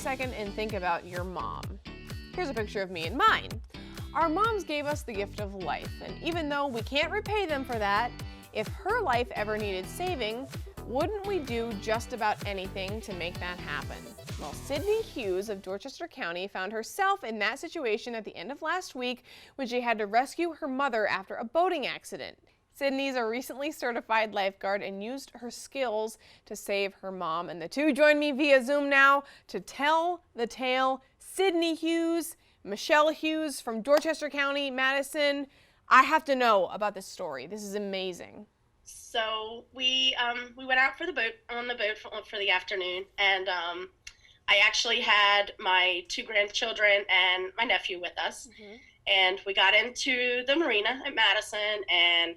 second and think about your mom. Here's a picture of me and mine. Our moms gave us the gift of life, and even though we can't repay them for that, if her life ever needed saving, wouldn't we do just about anything to make that happen? Well, Sydney Hughes of Dorchester County found herself in that situation at the end of last week when she had to rescue her mother after a boating accident. Sydney's a recently certified lifeguard and used her skills to save her mom. And the two join me via Zoom now to tell the tale. Sydney Hughes, Michelle Hughes from Dorchester County, Madison. I have to know about this story. This is amazing. So we went out on the boat for the afternoon, and I actually had my two grandchildren and my nephew with us. Mm-hmm. And we got into the marina at Madison, and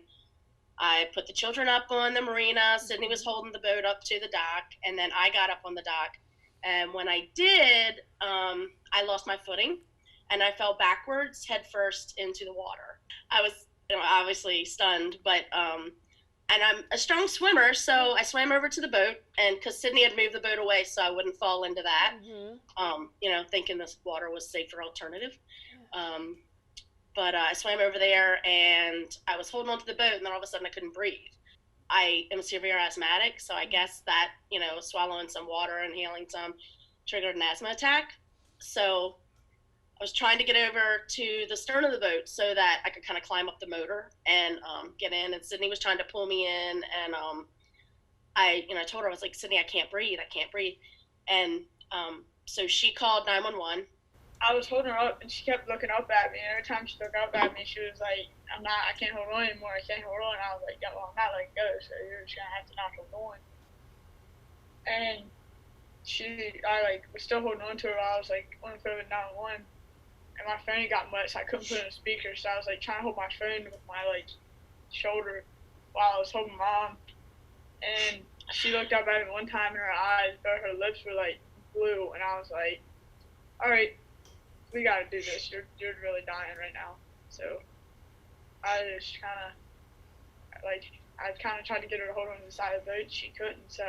I put the children up on the marina. Sydney was holding the boat up to the dock, and then I got up on the dock. And when I did, I lost my footing, and I fell backwards head first into the water. I was, obviously stunned, but and I'm a strong swimmer, so I swam over to the boat, and because Sydney had moved the boat away so I wouldn't fall into that, thinking this water was safer alternative. But I swam over there, and I was holding onto the boat, and then all of a sudden I couldn't breathe. I am severe asthmatic, so I guess that, swallowing some water, inhaling some, triggered an asthma attack. So I was trying to get over to the stern of the boat so that I could kind of climb up the motor and get in, and Sydney was trying to pull me in, and I told her, I was like, Sydney, I can't breathe. And so she called 911. I was holding her up, and she kept looking up at me. And every time she looked up at me, she was like, I can't hold on anymore. I can't hold on. I was like, yeah, well, I'm not letting go, so you're just going to have to not hold on. And I was still holding on to her while I was, on the phone with 911. And my phone got wet, so I couldn't put it on the speaker. So I was, trying to hold my phone with my, shoulder while I was holding Mom. And she looked up at me one time, and her eyes, but her lips were, blue. And I was like, all right, we got to do this. You're really dying right now. So I just kind of, I tried to get her to hold on to the side of the boat. She couldn't. So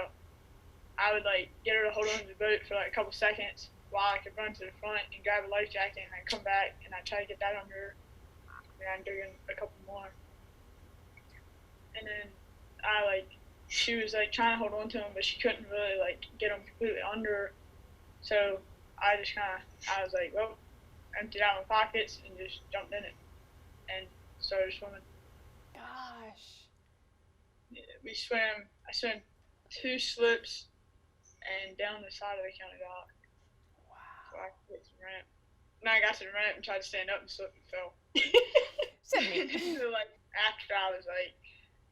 I would, get her to hold on to the boat for, a couple seconds while I could run to the front and grab a life jacket, and I'd come back, and I'd try to get that under her, and I'd do a couple more. And then she was, trying to hold on to him, but she couldn't really, get him completely under her. So I just I was like, well, emptied out my pockets and just jumped in it and started swimming. Gosh. Yeah, I swam 2 slips and down the side of the county dock. Wow. So I could get some ramp. And I got to the ramp and tried to stand up and slip and fell. Sydney. So, after I was like,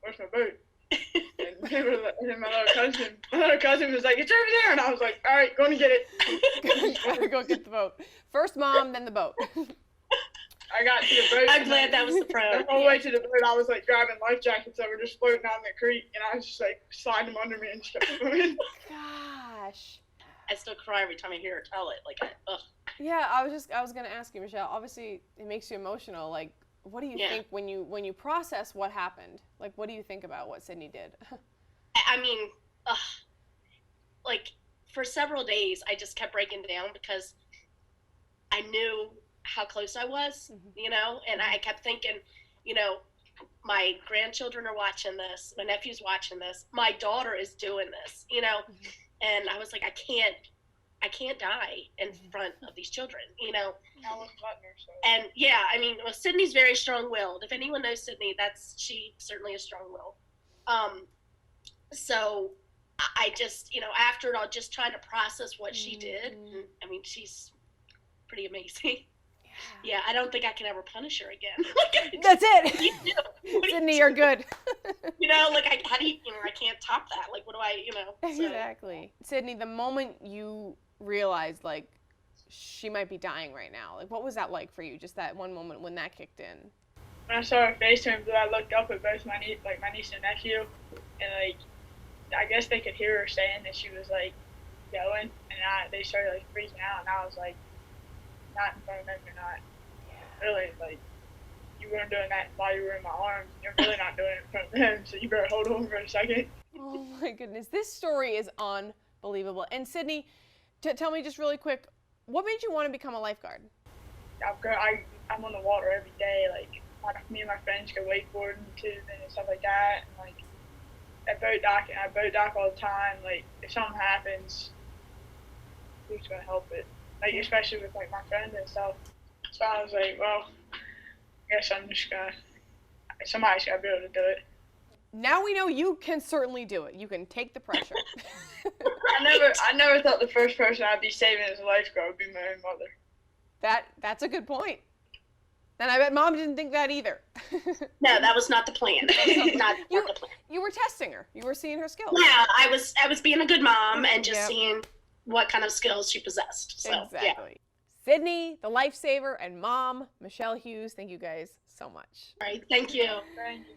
where's my boat? And then my little cousin was like, it's over there. And I was like, all right, going to get it. Gotta go get the boat. First Mom, then the boat. I got to the boat. I'm glad that was the pro. The whole way to the boat, I was grabbing life jackets that were just floating out in the creek, and I was just sliding them under me and just kept swimming. Gosh. I still cry every time I hear her tell it. Ugh. Yeah, I was gonna ask you, Michelle. Obviously, it makes you emotional. What do you think when you process what happened? What do you think about what Sydney did? I mean, for several days, I just kept breaking down because I knew how close I was, and I kept thinking, my grandchildren are watching this, my nephew's watching this, my daughter is doing this, and I was like, I can't die in front of these children, And Sydney's very strong-willed. If anyone knows Sydney, she certainly is strong-willed. So I just, after it all, just trying to process what she did. She's pretty amazing. Yeah, I don't think I can ever punish her again. That's it. Sydney, you're good. How do you, I can't top that. What do I, so. Exactly. Sydney, the moment you realized, she might be dying right now, what was that like for you? Just that one moment when that kicked in? When I saw her face turn blue, I looked up at both my niece and nephew, and, I guess they could hear her saying that she was, going, and they started, freaking out, and I was like, not in front of them, you're not. Yeah. Really, you weren't doing that while you were in my arms. You're really not doing it in front of them, so you better hold on for a second. Oh my goodness, this story is unbelievable. And Sydney, Tell me just really quick, what made you want to become a lifeguard? I'm on the water every day. Like me and my friends go wakeboarding too and stuff like that. And like I boat dock all the time. Like if something happens, who's gonna help it? Like especially with like my friend and stuff. So I was like, well, I guess somebody's gotta be able to do it. Now we know you can certainly do it. You can take the pressure. I never thought the first person I'd be saving as a lifeguard would be my own mother. That's a good point. And I bet Mom didn't think that either. No, that was not the plan. Not the plan. You were testing her. You were seeing her skills. Yeah, I was being a good mom and just Yep. seeing what kind of skills she possessed. So, Exactly. Sydney, the lifesaver, and Mom, Michelle Hughes, thank you guys so much. Yeah. All right, thank you. Thank you.